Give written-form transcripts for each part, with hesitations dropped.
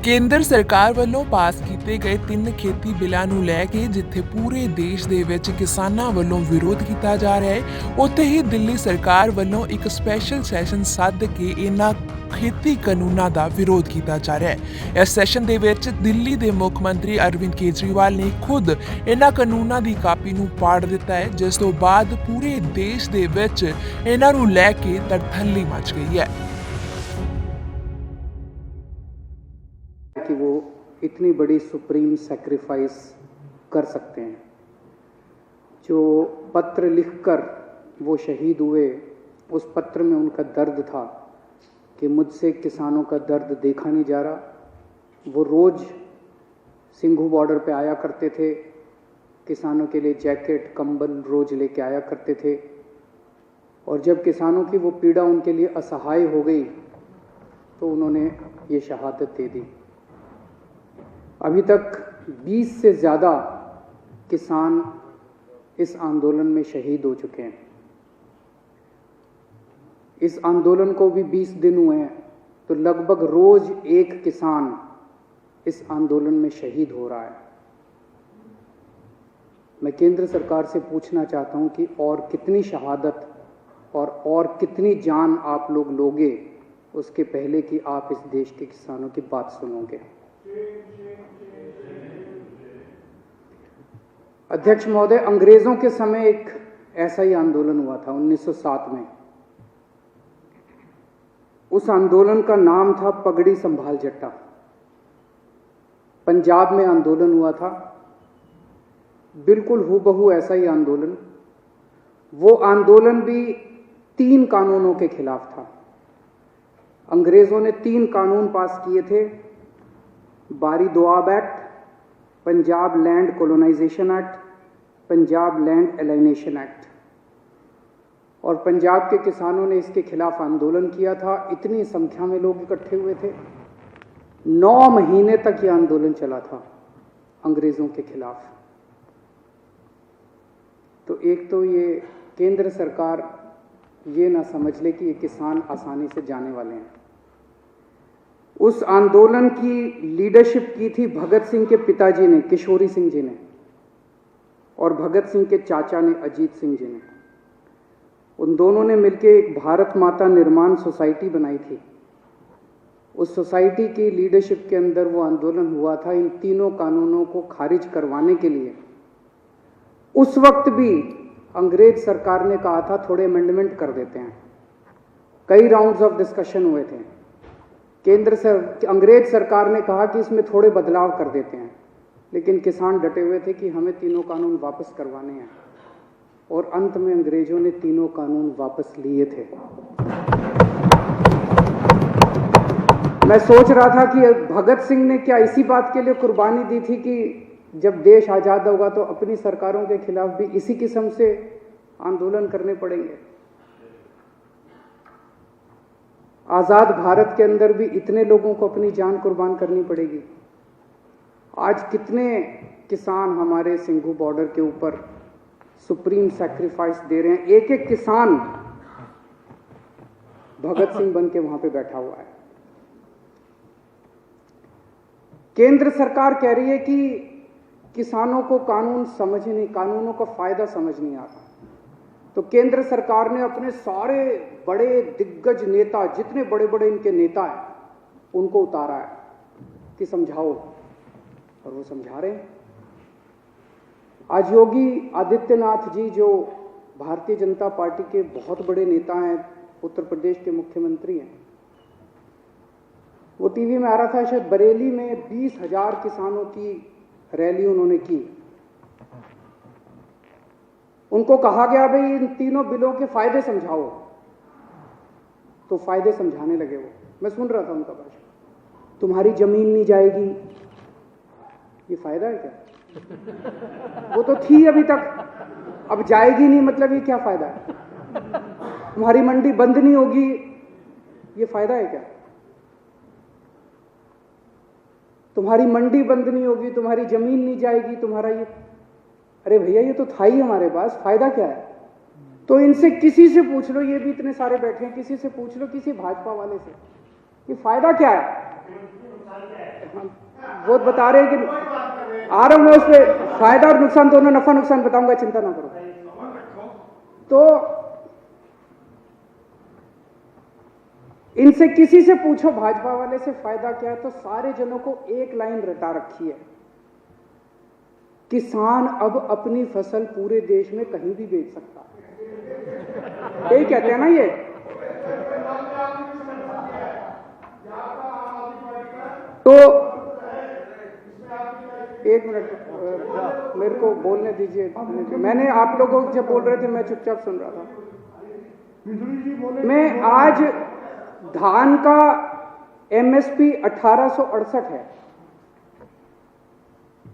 ਕੇਂਦਰ ਸਰਕਾਰ ਵੱਲੋਂ ਪਾਸ ਕੀਤੇ ਗਏ 3 ਖੇਤੀ ਬਿੱਲਾਂ ਨੂੰ ਲੈ ਕੇ ਜਿੱਥੇ ਪੂਰੇ ਦੇਸ਼ ਦੇ ਵਿੱਚ ਕਿਸਾਨਾਂ ਵੱਲੋਂ ਵਿਰੋਧ ਕੀਤਾ ਜਾ ਰਿਹਾ ਹੈ, ਉੱਥੇ ਹੀ ਦਿੱਲੀ ਸਰਕਾਰ ਵੱਲੋਂ ਇੱਕ ਸਪੈਸ਼ਲ ਸੈਸ਼ਨ ਸੱਦ ਕੇ ਇਹਨਾਂ ਖੇਤੀ ਕਾਨੂੰਨਾਂ ਦਾ ਵਿਰੋਧ ਕੀਤਾ ਜਾ ਰਿਹਾ ਹੈ। ਇਸ ਸੈਸ਼ਨ ਦੇ ਵਿੱਚ ਦਿੱਲੀ ਦੇ ਮੁੱਖ ਮੰਤਰੀ ਅਰਵਿੰਦ ਕੇਜਰੀਵਾਲ ਨੇ ਖੁਦ ਇਹਨਾਂ ਕਾਨੂੰਨਾਂ ਦੀ ਕਾਪੀ ਨੂੰ ਪਾੜ ਦਿੱਤਾ ਹੈ, ਜਿਸ ਤੋਂ ਬਾਅਦ ਪੂਰੇ ਦੇਸ਼ ਦੇ ਵਿੱਚ ਇਹਨਾਂ ਨੂੰ ਲੈ ਕੇ ਤੜਫੱਲੀ ਮਚ ਗਈ ਹੈ। कि वो इतनी बड़ी सुप्रीम सैक्रिफाइस कर सकते हैं। जो पत्र लिखकर वो शहीद हुए, उस पत्र में उनका दर्द था कि मुझसे किसानों का दर्द देखा नहीं जा रहा। वो रोज़ सिंघू बॉर्डर पे आया करते थे, किसानों के लिए जैकेट कंबल रोज़ लेके आया करते थे, और जब किसानों की वो पीड़ा उनके लिए असहाय हो गई तो उन्होंने ये शहादत दे दी। अभी तक 20 से ज़्यादा किसान इस आंदोलन में शहीद हो चुके हैं। इस आंदोलन को भी 20 दिन हुए हैं, तो लगभग रोज़ एक किसान इस आंदोलन में शहीद हो रहा है। मैं केंद्र सरकार से पूछना चाहता हूं कि और कितनी शहादत और कितनी जान आप लोग लोगे उसके पहले कि आप इस देश के किसानों की बात सुनोगे। अध्यक्ष महोदय, अंग्रेज़ों के समय एक ऐसा ही आंदोलन हुआ था 1907 में। उस आंदोलन का नाम था पगड़ी संभाल जट्टा। पंजाब में आंदोलन हुआ था, बिल्कुल हूबहू ऐसा ही आंदोलन। वो आंदोलन भी 3 कानूनों के खिलाफ था। अंग्रेज़ों ने 3 कानून पास किए थे, Bari Doab act, Punjab land colonization act, Punjab land alienation act. और पंजाब के किसानों ने इसके खिलाफ आंदोलन किया था। इतनी संख्या में लोग इकट्ठे हुए थे। 9 महीने तक ये आंदोलन चला था अंग्रेज़ों के खिलाफ। तो एक तो ये केंद्र सरकार ये ना समझ ले कि ये किसान आसानी से जाने वाले हैं। उस आंदोलन की लीडरशिप की थी भगत सिंह के पिताजी ने, किशोरी सिंह जी ने, और भगत सिंह के चाचा ने, अजीत सिंह जी ने। उन दोनों ने मिलकर एक भारत माता निर्माण सोसाइटी बनाई थी। उस सोसाइटी की लीडरशिप के अंदर वो आंदोलन हुआ था इन 3 कानूनों को खारिज करवाने के लिए। उस वक्त भी अंग्रेज सरकार ने कहा था थोड़े अमेंडमेंट कर देते हैं। कई राउंड्स ऑफ डिस्कशन हुए थे। अंग्रेज सरकार ने कहा कि इसमें थोड़े बदलाव कर देते हैं, लेकिन किसान डटे हुए थे कि हमें 3 कानून वापस करवाने हैं, और अंत में अंग्रेजों ने 3 कानून वापस लिए थे। मैं सोच रहा था कि भगत सिंह ने क्या इसी बात के लिए कुर्बानी दी थी कि जब देश आज़ाद होगा तो अपनी सरकारों के खिलाफ भी इसी किस्म से आंदोलन करने पड़ेंगे। आज़ाद भारत के अंदर भी इतने लोगों को अपनी जान कुर्बान करनी पड़ेगी। आज कितने किसान हमारे सिंघू बॉर्डर के ऊपर सुप्रीम सैक्रिफाइस दे रहे हैं। एक एक किसान भगत सिंह बन के वहां पे बैठा हुआ है। केंद्र सरकार कह रही है कि किसानों को कानूनों का फायदा समझ नहीं आता। तो केंद्र सरकार ने अपने सारे बड़े दिग्गज नेता, जितने बड़े बड़े इनके नेता हैं, उनको उतारा है कि समझाओ, और वो समझा रहे हैं। आज योगी आदित्यनाथ जी, जो भारतीय जनता पार्टी के बहुत बड़े नेता हैं, उत्तर प्रदेश के मुख्यमंत्री हैं, वो टीवी में आ रहा था, शायद बरेली में 20,000 किसानों की रैली उन्होंने की। उनको कहा गया भाई इन 3 बिलों के फायदे समझाओ, तो फायदे समझाने लगे वो। मैं सुन रहा था उनका भाषण। तुम्हारी जमीन नहीं जाएगी, ये फायदा है क्या? वो तो थी अभी तक, अब जाएगी नहीं, मतलब ये क्या फायदा है? तुम्हारी मंडी बंद नहीं होगी, ये फायदा है क्या? तुम्हारी मंडी बंद नहीं होगी, तुम्हारी जमीन नहीं जाएगी, तुम्हारा ये, अरे भैया ये तो था ही हमारे पास, फायदा क्या है? तो इनसे किसी से पूछ लो, ये भी इतने सारे बैठे हैं, किसी से पूछ लो, किसी भाजपा वाले से, कि फायदा क्या है? बहुत बता रहे हैं कि आ रहा हूं मैं उस पर फायदा और नुकसान दोनों, नफा नुकसान बताऊंगा, चिंता ना करो। तो इनसे किसी से पूछो भाजपा वाले से फायदा क्या है, तो सारे जनों को एक लाइन रटा रखी है, किसान अब अपनी फसल पूरे देश में कहीं भी बेच सकता है। यही कहते हैं ना ये। तो एक मिनट मेरे को बोलने दीजिए। मैंने आप लोगों जब बोल रहे थे मैं चुपचाप सुन रहा था। मैं आज धान का एमएसपी 1868 है।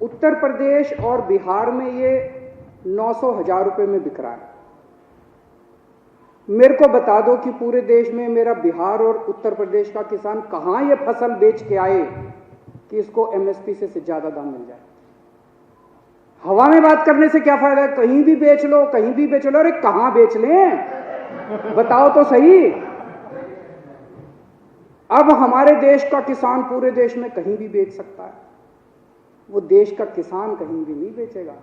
उत्तर प्रदेश और बिहार में ये 900,000 रुपए में बिक रहा है। मेरे को बता दो कि पूरे देश में मेरा बिहार और उत्तर प्रदेश का किसान कहां ये फसल बेच के आए कि इसको एमएसपी से ज्यादा दाम मिल जाए। हवा में बात करने से क्या फायदा है? कहीं भी बेच लो, कहीं भी बेच लो। अरे कहां बेच लें, बताओ तो सही। अब हमारे देश का किसान पूरे देश में कहीं भी बेच सकता है। वो देश का किसान कहीं भी नहीं बेचेगा।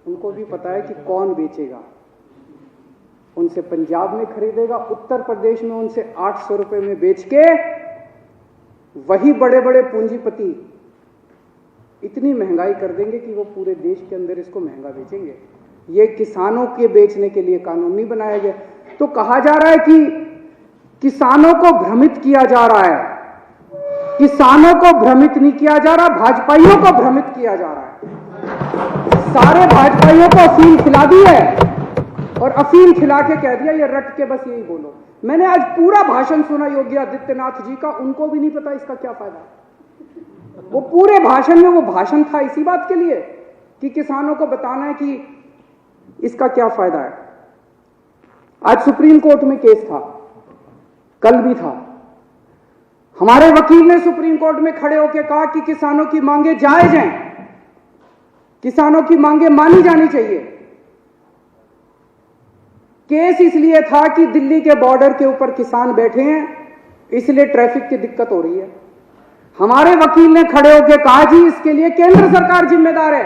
उनको भी पता है कि कौन बेचेगा। उनसे पंजाब में खरीदेगा, उत्तर प्रदेश में उनसे 800 रुपए में बेच के वही बड़े बड़े पूंजीपति इतनी महंगाई कर देंगे कि वो पूरे देश के अंदर इसको महंगा बेचेंगे। ये किसानों के बेचने के लिए कानून नहीं बनाया गया। तो कहा जा रहा है कि किसानों को भ्रमित किया जा रहा है। किसानों को भ्रमित नहीं किया जा रहा, भाजपाइयों को भ्रमित किया जा रहा है। सारे भाजपाइयों को अफीम खिला दी है और अफीम खिला के कह दिया ये रट के बस यही बोलो। मैंने आज पूरा भाषण सुना योगी आदित्यनाथ जी का, उनको भी नहीं पता इसका क्या फायदा है। वो पूरे भाषण में वो भाषण था इसी बात के लिए कि किसानों को बताना है कि इसका क्या फायदा है। आज सुप्रीम कोर्ट में केस था, कल भी था। हमारे वकील ने सुप्रीम कोर्ट में खड़े होकर कहा कि किसानों की मांगे जायज हैं, किसानों की मांगे मानी जानी चाहिए। केस इसलिए था कि दिल्ली के बॉर्डर के ऊपर किसान बैठे हैं, इसलिए ट्रैफिक की दिक्कत हो रही है। हमारे वकील ने खड़े होकर कहा जी इसके लिए केंद्र सरकार जिम्मेदार है।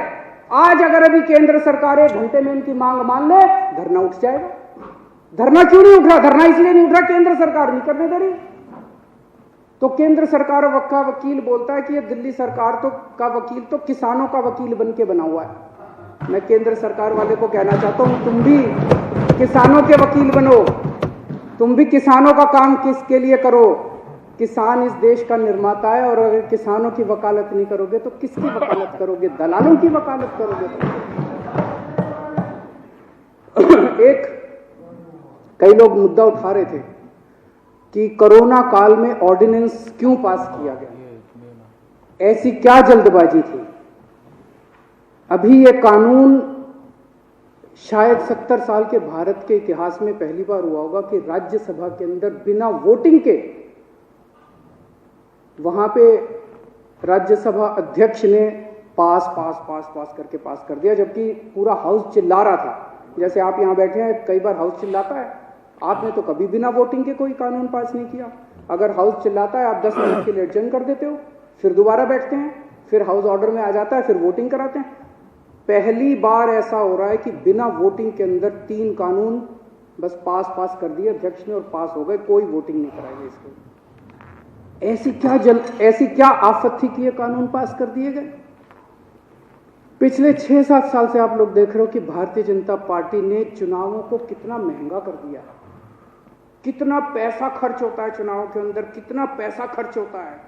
आज अगर अभी केंद्र सरकार 1 घंटे में इनकी मांग मान ले, धरना उठ जाएगा। धरना क्यों नहीं उठ रहा? धरना इसलिए नहीं उठ रहा केंद्र सरकार नहीं करने दे रही। तो केंद्र सरकार का वकील बोलता है कि ये दिल्ली सरकार का वकील तो किसानों का वकील बन के बना हुआ है। मैं केंद्र सरकार वाले को कहना चाहता हूं, तुम भी किसानों के वकील बनो, तुम भी किसानों का काम किसके लिए करो। किसान इस देश का निर्माता है और अगर किसानों की वकालत नहीं करोगे तो किसकी वकालत करोगे? दलालों की वकालत करोगे। एक कई लोग मुद्दा उठा रहे थे कि कोरोना काल में ऑर्डिनेंस क्यों पास किया गया, ऐसी क्या जल्दबाजी थी। अभी ये कानून शायद 70 साल के भारत के इतिहास में पहली बार हुआ होगा कि राज्यसभा के अंदर बिना वोटिंग के वहां पे राज्यसभा अध्यक्ष ने पास करके पास कर दिया, जबकि पूरा हाउस चिल्ला रहा था। जैसे आप यहां बैठे हैं, कई बार हाउस चिल्लाता है, आपने तो कभी बिना वोटिंग के कोई कानून पास नहीं किया। अगर हाउस चिल्लाता है आप 10 मिनट के लिए एडजर्न कर देते हो, फिर दोबारा बैठते हैं, फिर हाउस ऑर्डर में आ जाता है, फिर वोटिंग कराते हैं। पहली बार ऐसा हो रहा है कि बिना वोटिंग के अंदर 3 कानून बस पास कर दिए अध्यक्ष ने और पास हो गए, कोई वोटिंग नहीं कराई गई इसको। ऐसी क्या आफत थी कि ये कानून पास कर दिए गए। पिछले 6-7 साल से आप लोग देख रहे हो कि भारतीय जनता पार्टी ने चुनावों को कितना महंगा कर दिया। कितना पैसा खर्च होता है चुनाव के अंदर, कितना पैसा खर्च होता है।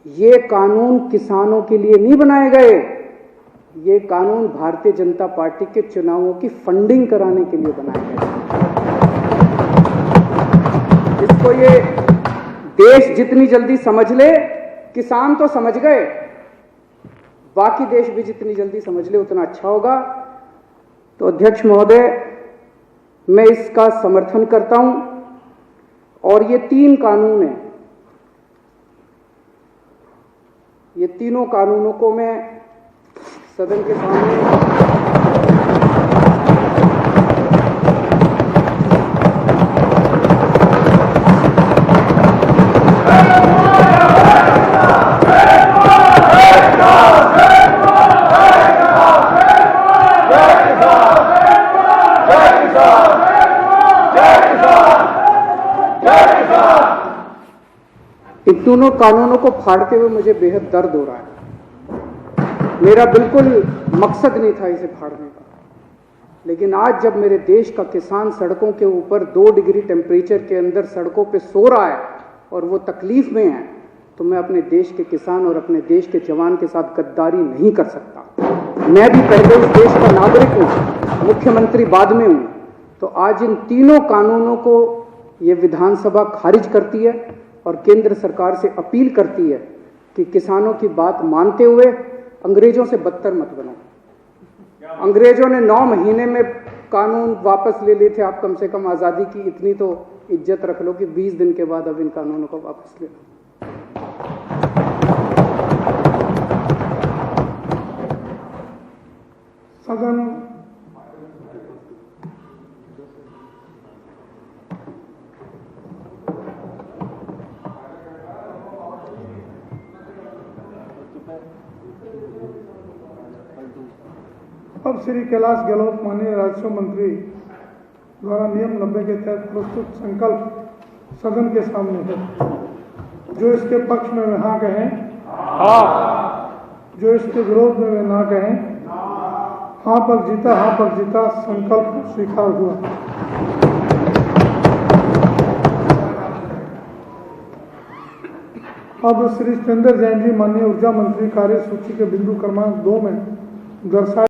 ये कानून किसानों के लिए नहीं बनाए गए, ये कानून भारतीय जनता पार्टी के चुनावों की फंडिंग कराने के लिए बनाए गए। इसको ये देश जितनी जल्दी समझ ले, किसान तो समझ गए, बाकी देश भी जितनी जल्दी समझ ले उतना अच्छा होगा। तो अध्यक्ष महोदय, मैं इसका समर्थन करता हूं और ये 3 कानून हैं, ये तीनों कानूनों को मैं सदन के सामने इन दोनों कानूनों को फाड़ते हुए मुझे बेहद दर्द हो रहा है। मेरा बिल्कुल मकसद नहीं था इसे फाड़ने का, लेकिन आज जब मेरे देश का किसान सड़कों के ऊपर 2 डिग्री टेम्परेचर के अंदर सड़कों पे सो रहा है और वो तकलीफ में है, तो मैं अपने देश के किसान और अपने देश के जवान के साथ गद्दारी नहीं कर सकता। मैं भी पहले इस देश का नागरिक हूँ, मुख्यमंत्री बाद में हूँ। तो आज इन तीनों कानूनों को ये विधानसभा खारिज करती है और केंद्र सरकार से अपील करती है कि किसानों की बात मानते हुए अंग्रेजों से बदतर मत बनो। अंग्रेजों ने 9 महीने में कानून वापस ले लिए थे, आप कम से कम आज़ादी की इतनी तो इज्जत रख लो कि 20 दिन के बाद अब इन कानूनों को वापस ले लो। सदन अब श्री कैलाश गहलोत माननीय राजस्व मंत्री द्वारा नियम 90 के तहत प्रस्तुत संकल्प सदन के सामने है। जो इसके पक्ष में वे हाँ कहें, जो इसके विरोध में वे ना कहें। हाँ पर जीता संकल्प स्वीकार हुआ। अब श्री सत्येंद्र जैन जी माननीय ऊर्जा मंत्री कार्य सूची के बिंदु क्रमांक 2 में दर्शाए